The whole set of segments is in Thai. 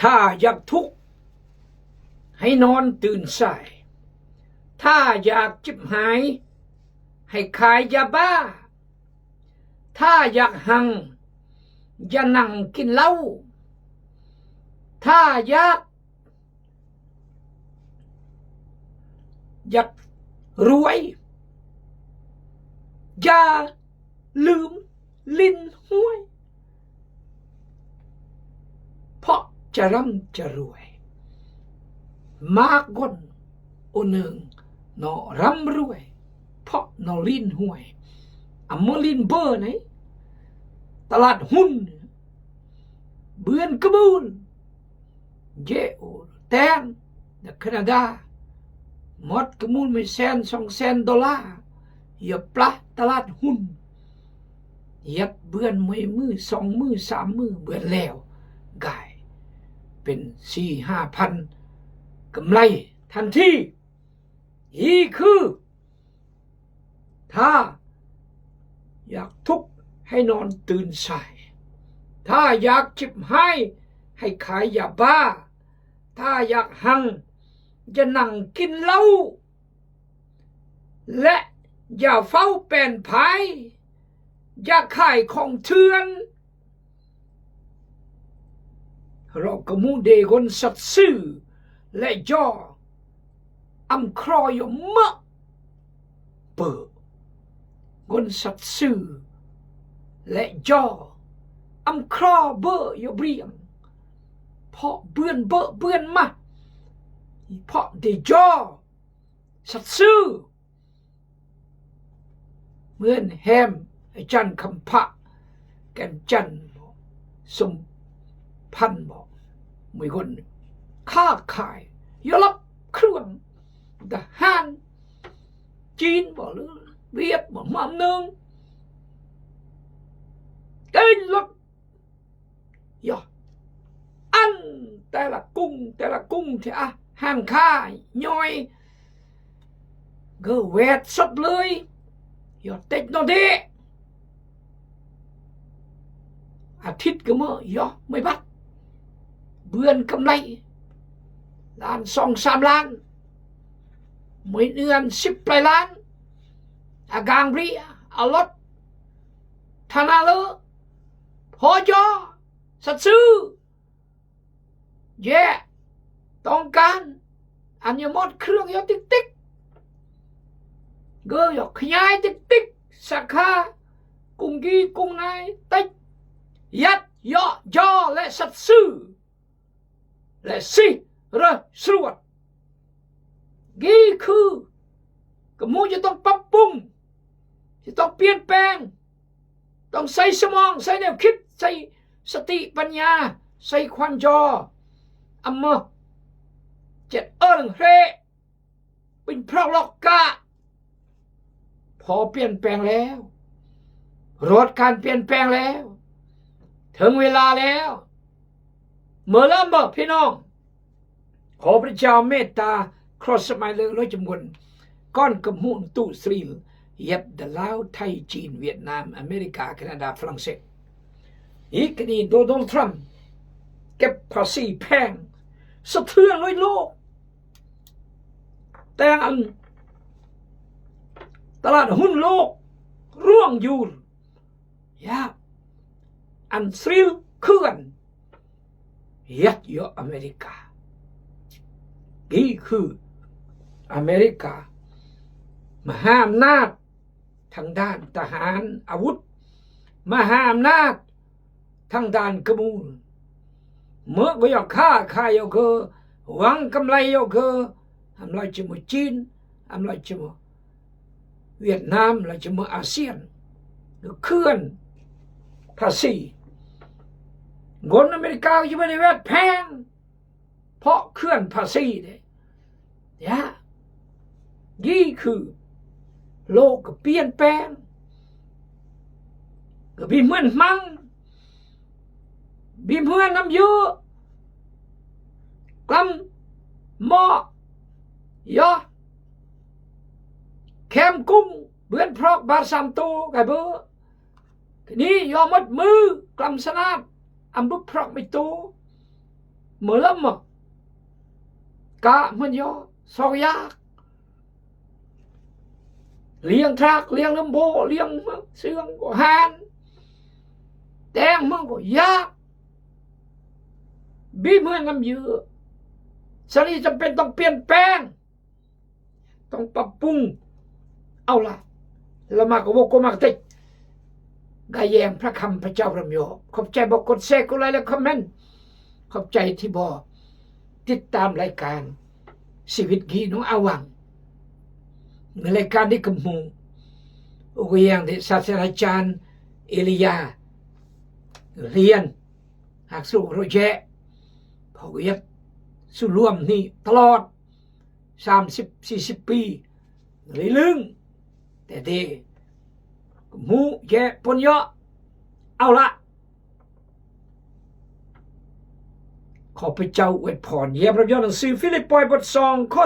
ถ้าอยากทุกข์ให้นอนตื่นสายถ้าอยากจิบหายให้ขายยาบ้าถ้าอยากหังอย่านั่งกินเหล้าถ้าอยากรวยอย่าลืมลิ้นห้วยเพราะจะร่ำจะรวยมากกนโอหนึ่งนอร่ำรวยเพราะนอลิ้นห้วยอมลิ้นเบอร์ไหนตลาดหุ้นเบือนกระบูลเยโอแตงในแคนาดาหมดกระมูลไม่$1,000-2,000อย่าปลาตลาดหุ้นยัดเบือนมือ2 มือ 3 มือเบือนแล้วกายเป็น4-5 พันกำไรทันทีอีคือถ้าอยากทุกข์ให้นอนตื่นสายถ้าอยากจิบให้ขายยาบ้าถ้าอยากหังจะนั่งกินเหล้าและอย่าเฝ้าเป็นภัยอย่าขายของเถื่อนเราก็มูเดคนสัตซื่อและย่ออำครอยมะเปิดคนสัตซื่อและย่ออำครอเบอยเบียงเพราะเบือนเบอเบือนมาเพราะได้ย่อสัตซื่อเหมือนแฮมจันคำพะแกันจันสมพันบอกมีคนค้าขายยรับเครื่องทหารจีนบอกหรือเวียดบอกมาหนึ่งได้รถย่ออันแต่ละกุ้งที่ห้างค้าย่อยก็เวทสดเลยย่อเต็กโนเดอาทิตย์ก็มื่อย่อไม่บัดเบือนกำไรล้าน2-3 ล้านไม่เดือน10 ปลายล้านอากางรีเอารถธนาเลอพอจอสัตซื้อแย่ต้องการอันยมดเครื่องยอติ๊กเกยขยายติ๊กสาขากุ้งกีกุ้งนายติ๊กยัดย่อและสัตซื้อและสิระสรวดนี่คือก็มูจะต้องปรับปรุงจะต้องเปลี่ยนแปลงต้องใส่สมองใส่แนวคิดใส่สติปัญญาใส่ควันจออำมาเจ็ดเฮเป็นเพราะลอกกะพอเปลี่ยนแปลงแล้วรถการเปลี่ยนแปลงแล้วถึงเวลาแล้วเมื่อเริ่มบอกพี่น้องขอพระเจ้าเมตตาครอสมัยเลยร้อยจำนวนก้อนกระมุนตุสรีลยับดลาวไทยจีนเวียดนามอเมริกาแคนาดาฝรั่งเศสอีกนี่โดนัลด์ทรัมป์เก็บภาษีแพงสะเทือนโลกแต่อันตลาดหุ้นโลกร่วงอยู่อันสรีลเคลื่อนยัดเยอะอเมริกานี่คืออเมริกามหาอำนาจทางด้านทหารอาวุธมหาอำนาจทางด้านกระมูลเมื่อก็อยากฆ่าอยากหวังกำไรอยากทำลายจมูกจีนทำลายจมูกเวียดนามลายจมูกอาเซียนเคลื่อนภาษีเงินอเมริกาจะไม่ได้แวดแพงเพราะเคลื่อนภาษีเนี่ยนี่คือโลกก็เปลี่ยนแปลงก็บีเหมือนมั่งบีเพื่อนน้ำเยอะกำหม้อยอแคมกุ้งเบือนพรอกบาสามโตไก่เบอร์นี่ยอมดมือกลำสนาดอัมบุพรอกไม่โต mở lắm mà cả mình do so giác liêng thác liêng lâm bộ liêng xương của hàn đen mương của giác bíเมืองน้ำเยือสรีจำเป็นต้องเปลี่ยนแปลงต้องปรับปรุงเอาล่ะละมากบกมากติกายแยงพระคำพระเจ้าพระมโยขอบใจบอกกดแชร์กดไลค์และคอมเมนต์ขอบใจที่บอกติดตามรายการชีวิตกีน้องอาวังในรายการที่กำมูอุกยังที่ศาสตราจารย์เอลียาเรียนหากสู้โรเจพอเวียดสู้ร่วมนี่ตลอด30-40 ปีเลยลึงแต่เดหมูแย่ปนเยอะเอาละขอพระเจ้าอวยพรเยี่ยมพระยอดหนังสือฟิลิปปบท2ข้อ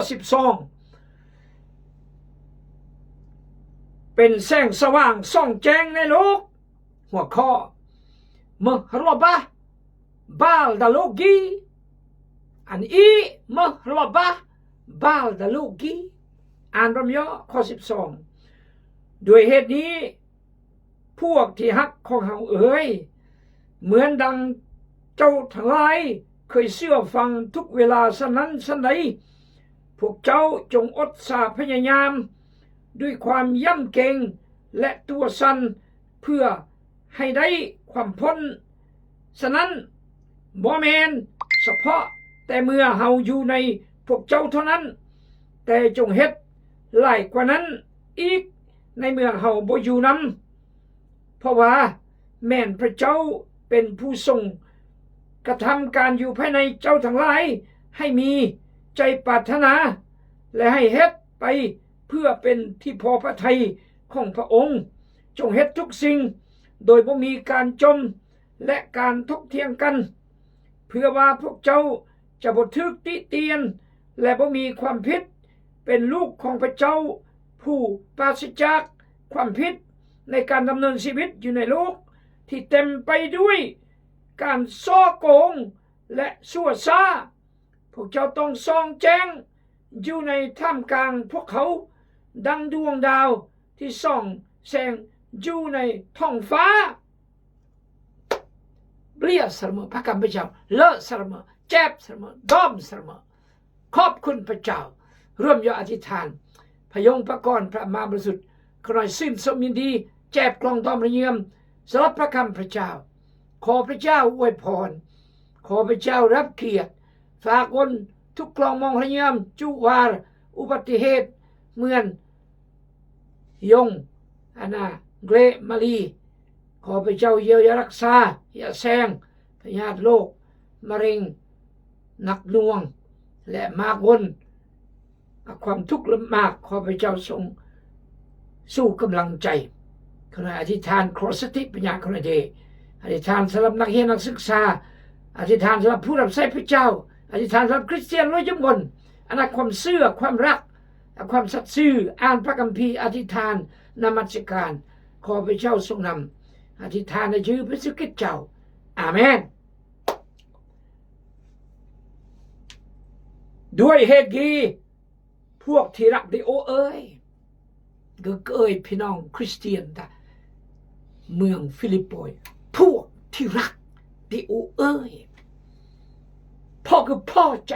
12เป็นแสงสว่างส่องแจ้งในโลกหัวข้อมหรบะบาลดาโลกีอันอีมหรบะบาลดาโลกีอ่านพระยอดข้อ12ด้วยเหตุนี้พวกที่ฮักของเฮาเอ๋ยเหมือนดังเจ้าทั้งหลายเคยเชื่อฟังทุกเวลาสนั้นสันใดพวกเจ้าจงอดสาพยายามด้วยความย่ำเกรงและตัวสันเพื่อให้ได้ความพ้นฉะนั้นบ่แม่นเฉพาะแต่เมื่อเฮาอยู่ในพวกเจ้าเท่านั้นแต่จงเฮ็ดหลายกว่านั้นอีกในเมื่อเฮาบ่อยู่นำเพราะว่าแม่นพระเจ้าเป็นผู้ทรงกระทำการอยู่ภายในเจ้าทั้งหลายให้มีใจปรารถนาและให้เฮ็ดไปเพื่อเป็นที่พอพระทัยของพระองค์จงเฮ็ดทุกสิ่งโดยบ่มีการจมและการทกเถียงกันเพื่อว่าพวกเจ้าจะบ่ถูกติเตียนและบ่มีความผิดเป็นลูกของพระเจ้าผู้ปราศจากความผิดในการดำเนินชีวิตอยู่ในโลกที่เต็มไปด้วยการซ้อโกงและชั่วช้าพวกเจ้าต้องส่องแจ้งอยู่ในท่ามกลางพวกเขาดังดวงดาวที่ส่องแสงอยู่ในท้องฟ้าเปลี่ยนสมพระคำพระเจ้าเลอะสมเจ็บสมดอมสมขอบคุณพระเจ้าร่วมยออธิษฐานพยงพระกรพระมาบริสุทธิ์ขอให้สิ้นสมยินดีแจบกลองดอมระเยียมสำหรับพระคำพระเจ้าขอพระเจ้าอวยพรขอพระเจ้ารับเกียรติฝากวนทุกกลองมองระเยียมจุวาร์อุบัติเหตุเหมือนยงอานาเกรมาลีขอพระเจ้าเยียวยารักษาอย่าแซงพยาธิโรคมะเร็งหนักหน่วงและมากวนความทุกข์ลำบากขอพระเจ้าทรงสู้กำลังใจขณะอธิษฐานขอสติปัญญาคนเดอธิษฐานสำหรับนักเรียนนักศึกษาอธิษฐานสำหรับผู้รับใช้พระเจ้าอธิษฐานสำหรับคริสเตียนร้อยยมนอนาความเชื่อความรักความสัตย์ซื่ออ่านพระคัมภีร์อธิษฐานนมัสการขอพระเจ้าทรงนำอธิษฐานในชื่อพระสุกิจเจ้าอาเมนด้วยเหตุนี้พวกที่รักดิโอเอ้ยก็เอ้ยพี่น้องคริสเตียนแต่เมืองฟิลิปโปยพวกที่รักดิโอเอ้ยพ่อคือพ่อใจ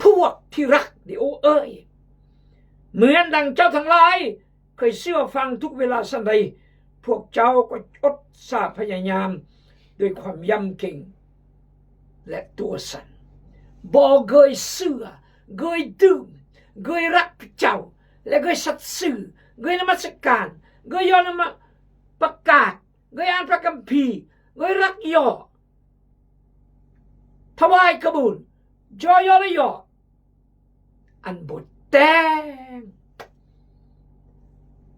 พวกที่รักดิโอเอ้ยเหมือนดังเจ้าทั้งหลายเคยเชื่อฟังทุกเวลาสันใดพวกเจ้าก็อดสาพยายามด้วยความยำเก่งและตัวสันบ่เกยเชื่อเกยดื่มเกยรักพระเจ้าและเกยสัตย์ซื่อเกยนมัสการเกยยอมมาประกาศเกยอ่านพระคัมภีร์เกยรักย่อถวายกบูลจอยอและย่ออันบทแต่ง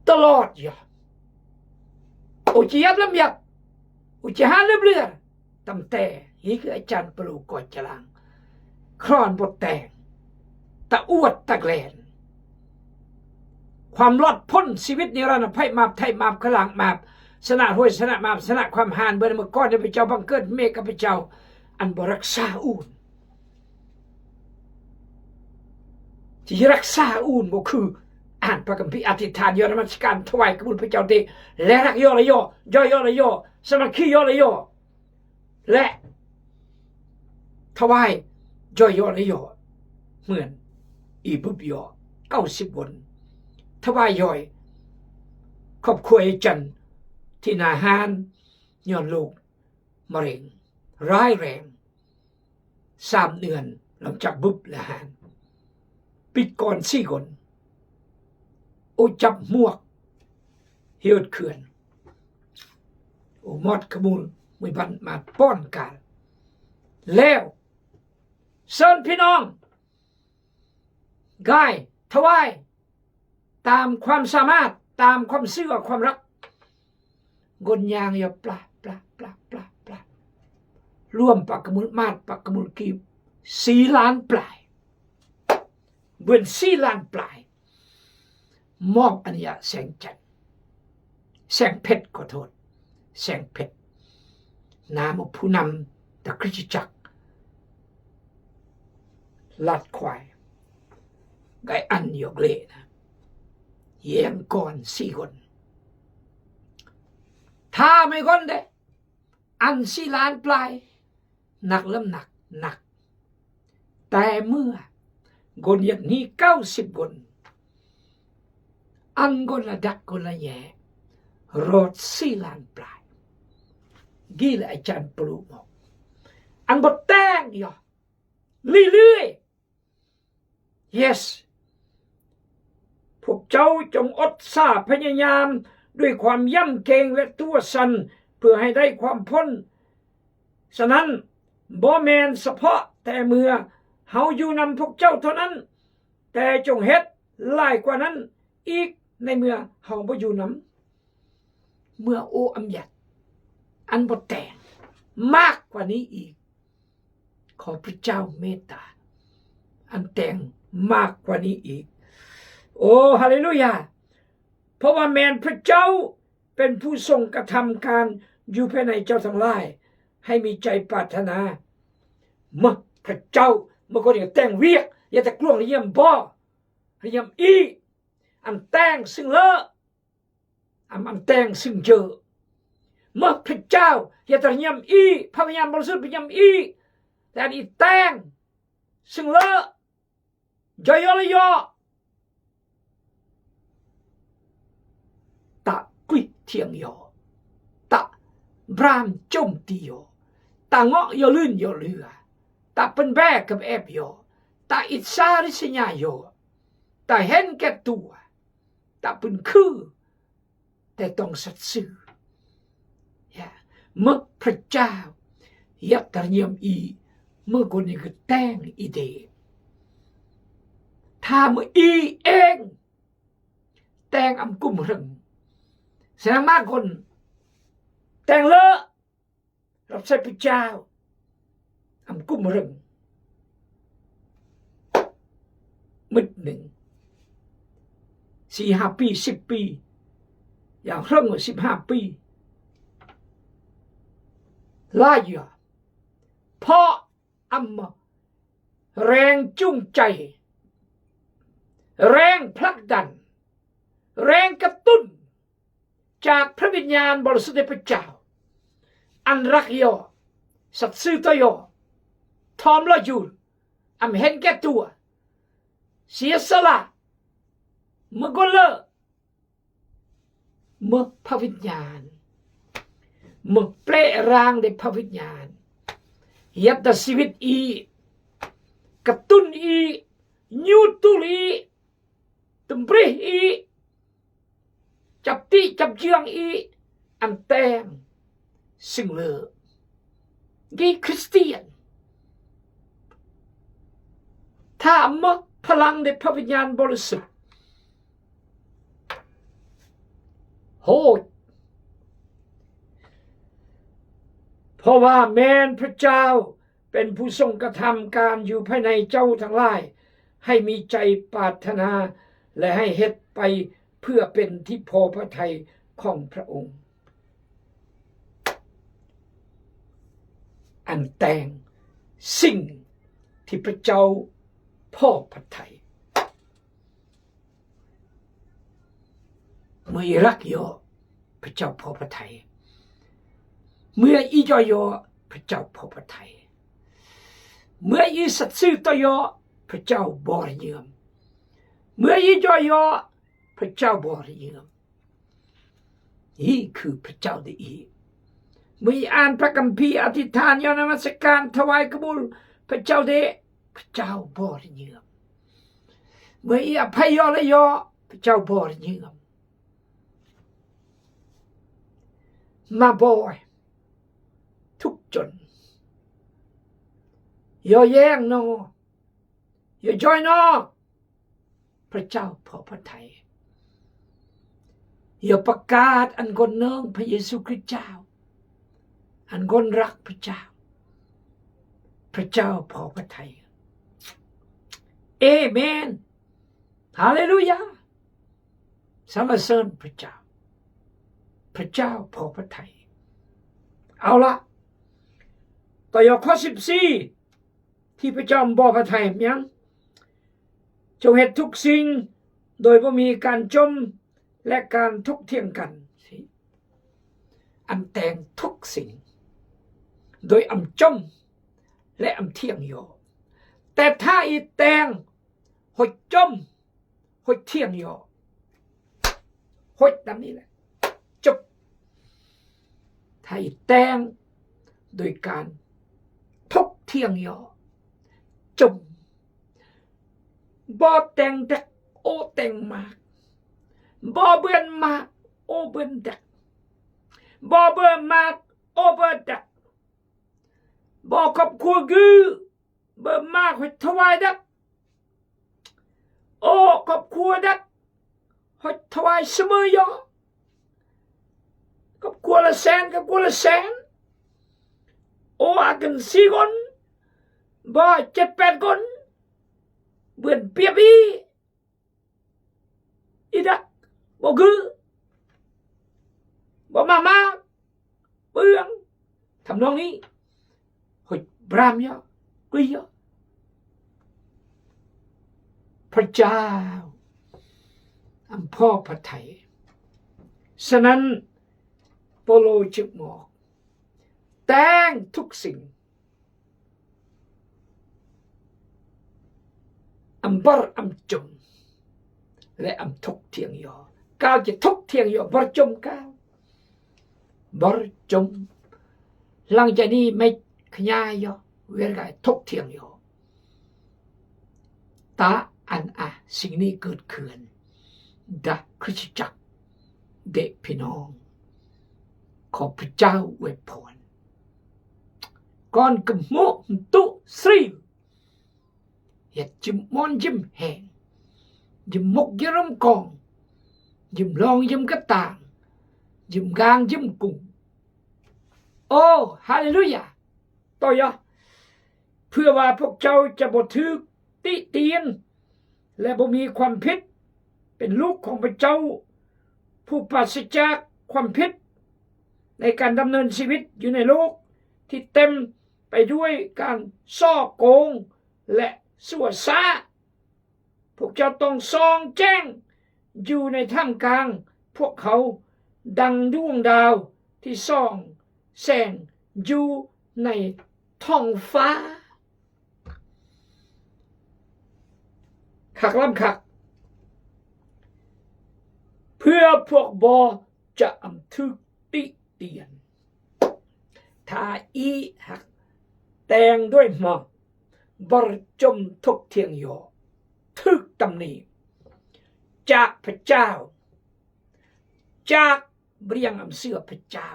ตลอดย่ออุจยับลำยับอุจหาเลือบเลือตำแต่นี่คืออาจารย์ปลูกก่อนจลังครอนบทแต่งตะอวดตะแกลนความรอดพ้นชีวิตนิรันดร์ไพ่มาบไทยมาบขลังมาบสนะห้วยสนะมาบสนะความหานเบอร์เมื่อก้อนได้พระเจ้าบังเกิดเมฆกับพระเจ้า อันบ่รักษาอูนที่รักษาอูนบ่คืออ่านพระคัมภีร์อธิษฐานยอนมัสการถวายกบุญพระเจ้าเตและรักย่อละย่อย่อย่อละย่อสมัคคีย่อละย่อและถวายย่อย่อละย่อเหมือนอีบุบย่อ90 วันถวายย่อยครอบครัวไอ้จันที่นาหารย้อนโรคมะเร็งร้ายแรง3 เดือนหลังจากบุบและหารปิดก่อน4 คนโอจับมวกเฮียดเขื่อนโอมอดขมูลมือบันมาป้อนกันแล้วเชิญพี่น้องกายถวายตามความสามารถตามความเชื่อความรักกนยางอย่าปลารวมปักกมุลมาดปักกมุลกีบ4 ล้านปลายเบื้อง4 ล้านปลายมอบอัญญาแสงจันทร์แสงเพชรขอโทษแสงเพชรนามผู้นำตะคริสตจักรลาดควายไกอันยกเลนะเยี่ยงก่อน4 คนถ้าไม่คนเด้อัน4 ล้านปลายหนักแล้วหนักแต่เมื่อกนอย่างนี้90 คนอันกนละดักกนละแย่รถ4 ล้านปลายกี่ละอาจารย์ปลูกบอกอันบดแต้งย่อเรื่อยๆ yes พวกเจ้าจงอดซาพยายามด้วยความย่ำเกรงและตัวสั่นเพื่อให้ได้ความพ้นฉะนั้นบ่แม่นเฉพาะแต่เมื่อเฮาอยู่นำพวกเจ้าเท่านั้นแต่จงเฮ็ดหลายกว่านั้นอีกในเมื่อเฮาบ่อยู่นำเมื่อโออำยัดอันบ่แต่งมากกว่านี้อีกขอพระเจ้าเมตตาอันแต่งมากกว่านี้อีกโอ้ฮาเลลูยาเพราะว่าแม่นพระเจ้าเป็นผู้ทรงกระทำการอยู่ภายในเจ้าทั้งหลายให้มีใจปรารถนาเมื่อพระเจ้าเมื่อคนอย่างแต่งเวียกอย่าแต่กลวงเยี่ยมบ่เยี่ยมอีอันแต่งซึ่งเลอะอันแต่งซึ่งเจอเมื่อพระเจ้าอย่าแต่เยี่ยมอีพระวิญญาณบริสุทธิ์เยี่ยมอีแต่อันอีแต่งซึ่งเลอะย่อยละย่อตะกุยเทียงย่อตะบรามจมตีย่อตะเงาะย่อลื่นย่อเรือตะเป็นแบกกับแอบย่อตะอิสาริสญาย่อตะเห็นแก่ตัวตะเป็นคือแต่ต้องสัตย์ซื่อเมื่อพระเจ้ายักษ์เยี่ยมอีเมื่อคนนี้ก็แต่งอีเดถ้าเมื่ออีเองแต่งอำกุมรึงแสดงมากคนแต่งเลอะรับใช้พระเจ้าอำกุมรึงมึดหนึ่ง4-5 ปี10 ปีอย่างเรื่อง15 ปีลายอยู่เพราะแรงจูงใจแรงผลักดันแรงกระตุ้นจากพระวิญญาณบริสุทธิ์พระเจ้าอันรักย่อสัตย์ซื่อต่อย่อทอมละยูนเห็นแก่ตัวเสียสละเมื่อก็เลิกเมื่อพระวิญญาณเมื่อเปล่ร่างในพระวิญญาณยับดัชีวิตอีกระตุ้นอียูตุลีตุมปรีอีจับตีจับเจียงอีอันแต่งซึ่งเลอกีคริสเตียนถ้าเมื่อพลังในพระวิญญาณบริสุทธิ์โหดเพราะว่าแม้นพระเจ้าเป็นผู้ทรงกระทำการอยู่ภายในเจ้าทั้งหลายให้มีใจปรารถนาและให้เฮ็ดไปเพื่อเป็นที่พอพระทัยของพระองค์อันแต่ง สิ่งที่พระเจ้าพ่อพระทัยเมื่อรักยอพระเจ้าพ่อพระทัยเมื่ออีจอยอพระเจ้าพ่อพระทัยเมื่ออีสัตย์ซื่อต่อยอพระเจ้าบริเยือมเมื่ออีจอยอพระเจ้าบริเยือมนี่คือพระเจ้าดีเมื่ออ่านพระคัมภีร์อธิษฐานยอนมัสการถวายกบุลพระเจ้าเดพระเจ้าบริเยือมเมื่ออภัยยอและยอพระเจ้าบริเยือมมาบ่อยทุกจนอย่าแย่งนออย่าจอยนอพระเจ้าพอพระทัยอย่าประกาศอันคนเนืองพระเยซูคริสต์เจ้าอันคนรักพระเจ้าพระเจ้าพอพระทัยเอเมนฮาเลลูยาสรรเสริญพระเจ้าพระเจ้าพอพระทัยเอาละต่อยข้อ14ที่พระเจ้าบอกพระทัยยังจงเฮ็ดทุกสิ่งโดยบ่มีการจมและการทกเถียงกันอันแต่งทุกสิ่งโดยอำจมและอำเที่ยงโยแต่ถ้าอีแต่งหดจมหดเที่ยงโยหดดังนี้แหละจบถ้าอีแต่งโดยการทกเที่ยงโยจมบ่แต่งแต่โอแต่งมากบ่เบื่อมากโอเบื่อดักบ่เบื่อมากโอเบื่อดักบ่ครอบครัวกือเบื่อมากให้ถวายดักโอ้ครอบครัวดักให้ถวายเสมอยอครอบครัวละแสนครอบครัวละแสนโอ้อากัน4 คนบ่7-8 คนเบื่อเปียบีอีดักบ่คือบ่มาเบื่อทำนองนี้หดบรามยะกลียะพระเจ้าอันพ่อพระทัยฉะนั้นโปโลจึงบอกแต่งทุกสิ่งอำบรอำจมและอำทกเทียงยอก้าวจะทกเทียงยอบรจมก้าวบรจมหลังจากนี้ไม่ขยายยอเวลาทกเทียงยอตาอันสิ่งนี้เกิดขึ้นดาคริสตจักรเด็กพี่น้องขอพระเจ้าอวยพรก่อนกำโมตุสรีอย่าจิ้มมอนจิ้มแหงยิ้มมกยิ้มกองยิ้มลองยิ้มกระต่างยิ้มกลางยิ้มกุ้งโอ้ฮาเลลูยาต่อยะเพื่อว่าพวกเจ้าจะบ่ถูกติเตียนและบ่มีความผิดเป็นลูกของพระเจ้าผู้ปราศจากความผิดในการดำเนินชีวิตอยู่ในโลกที่เต็มไปด้วยการซ่อโกงและสั่วซ่าพวกเจ้าต้องส่องแจ้งอยู่ในท่ามกลางพวกเขาดังดวงดาวที่ส่องแสงอยู่ในท้องฟ้าขักล้ำขักเพื่อพวกบอจะอำทึกติเตียนถ้าอีหักแต่งด้วยหมอกบรจมทกเทียงโยทึกตำหนิจากพระเจ้าจากเรียงอำเสื้อพระเจ้า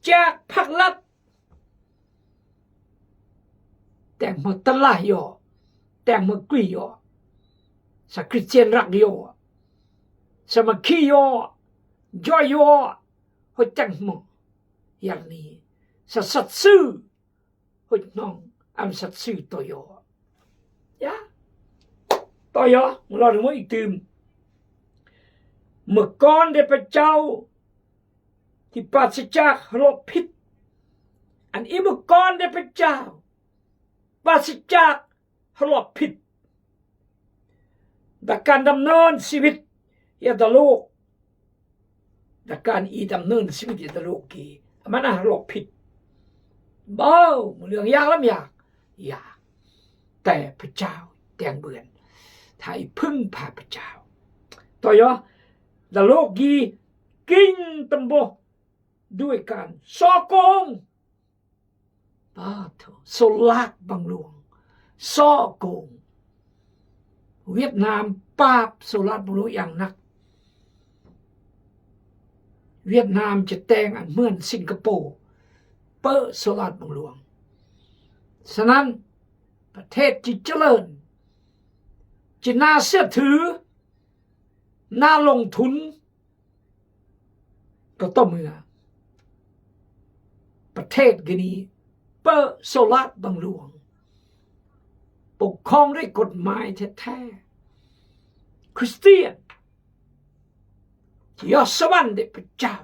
จากพักลัดแต่งมาตลาโยแต่งมากรีโยสักคริสเตียนรักโยสมัคคีโยจอยโยหัวจังมออย่างนี้สัตซื่อหัวน้องอันสัตซื่อตัวยอยะต่อยอเราถึงว่าอีกตื่มเมื่อก่อนได้พระเจ้าที่ปราศจากโรคพิษอันอีเมื่อก่อนได้พระเจ้า ปราศจากหลอกผิดแต่การดำเนินชีวิตยาตโลกแต่การดำเนินชีวิตยาตโลกกีมันน่าหลอกผิดบ้าเรื่องยากแล้วอยากแต่พระเจ้าแต่งเบือนถ้าพึ่งพาพระเจ้าต่อยตโลกกีกินตำบด้วยการซอโกงบ้าเถอะโซลากบังหลวงซอโกงเวียดนามปราบโซลาร์บังหลวงอย่างหนักเวียดนามจะแต่งเหมือนสิงคโปร์เปิดโซลาร์บังหลวงฉะนั้นประเทศที่เจริญจะน่าเชื่อถือน่าลงทุนก็ต้องเมื่อประเทศกันนี้เปิดโซลาร์บังหลวงปกครองด้วยกฎหมายแท้ๆคริสเตียนที่ยอดสวรรค์ได้พระเจ้า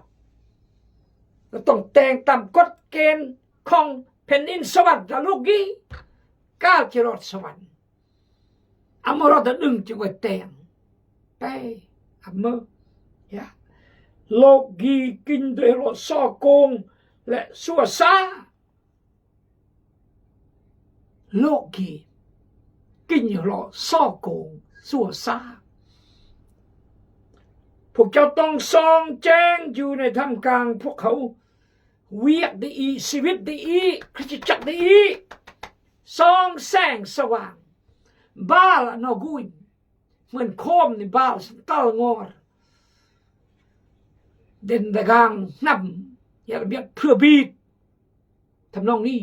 เราต้องแต่งตามกฎเกณฑ์ของแผ่นดินสวรรค์และโลกนี้ก้าวจะรอดสวรรค์อมรดดึงจะไว้แต่งไปอมยะโลกนี้กินด้วยรสซอโกงและสัวซาโลกนี้กินอยู่รอซ่อโกงสัวซาพวกเจ้าต้องส่องแจ้งอยู่ในท่ามกลางพวกเขาเวียกได้อีชีวิตได้อีคริสตจักรได้อีส่องแสงสว่างบ้าละนอกุยเหมือนโคมในบ้าสตลงอดเด่นตะกางนับอย่าเบียดเพื่อบีดทำนองนี้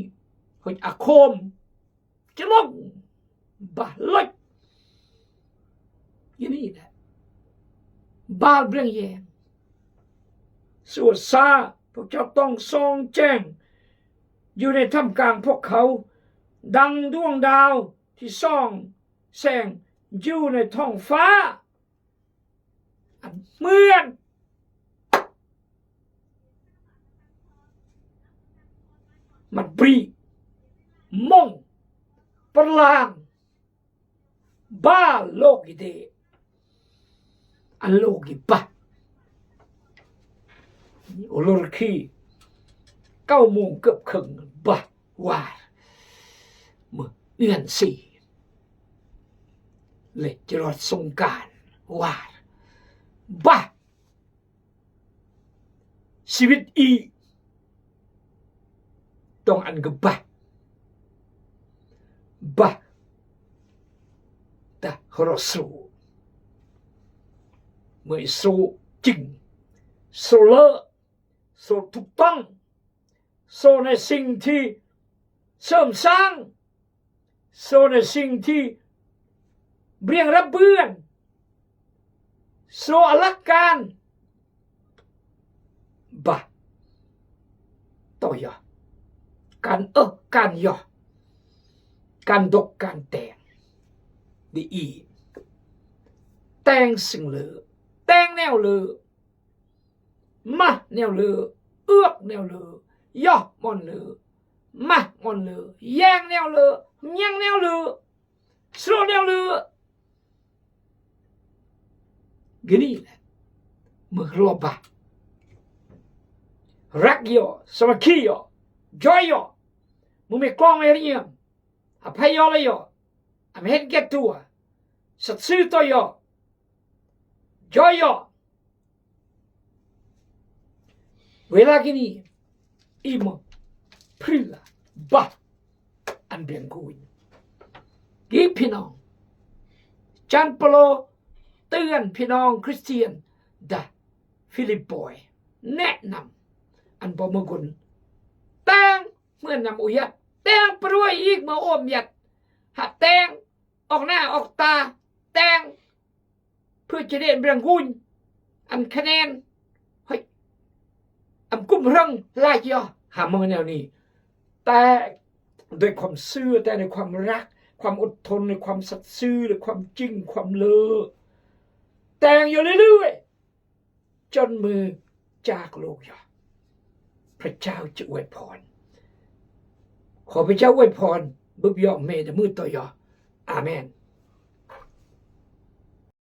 คนอาโคมจะลงบ้าลอยอย่างนี้แหละบ้าเรื่องแยงส่วนซาพวกเจ้าต้องส่องแจ้งอยู่ในท่ามกลางพวกเขาดังดวงดาวที่ส่องแสงอยู่ในท้องฟ้าอันเหมือนมันปรีมงประหลาดบ้าโลกอีเดอันโลกอีบ้าโอโลรคี9 โมงเกือบครึ่งบ้าว่าเมื่อเดือน4เลยจะรอดสงกรานต์ว่าบ้าชีวิตอีต้องอันกับบ้าแต่เราสู้เมื่อสู้จริงสู้เลิศสู้ถูกต้องสู้ในสิ่งที่เสริมสร้างสู้ในสิ่งที่เบี่ยงรับเบื้องสู้อลังการบ้าต่อยการการย่อการดกการแต่งดีอีแต่งสิ่งเหลือแต่งแนวเหลือมาแนวเหลือเอื้อกแนวเหลือย่อมอนเหลือมามอนเหลือแยงแนวเหลือยังแนวเหลือสโลแนวเหลือนี่แหละมือรบะรักย่อสมัครย่อจอยย่อมึงไม่กล้องไม่เรียมอภัยย่อเลยย่ออเมริกาตัวสัตย์ซื่อต่อย่อจอยย่อเวลากินี่อีโมพริลาบ้าอันเบียงกุยกีพี่น้องจันเปโลเตือนพี่น้องคริสเตียนดาฟิลิปปอยแนะนำอันบ่มกุลแต่งเมื่อนำอุยัดแต่งปรวยอีกเมื่ออมยัดหัดแต่งออกหน้าออกตาแต่งเพื่อจะได้เรื่องกุยอันคะแนนเฮ้ยอันกุ้มเรื่องลายย่อหามือแนวนี้แต่ด้วยความซื่อแต่ในความรักความอดทนในความสัตย์ซื่อในความจริงความเลอแต่งอยู่เรื่อยๆจนมือจากโลกย่อพระเจ้าจะอวยพรขอพระเจ้าอวยพร búp gió mẹ đã mưa tỏi gió. Amen.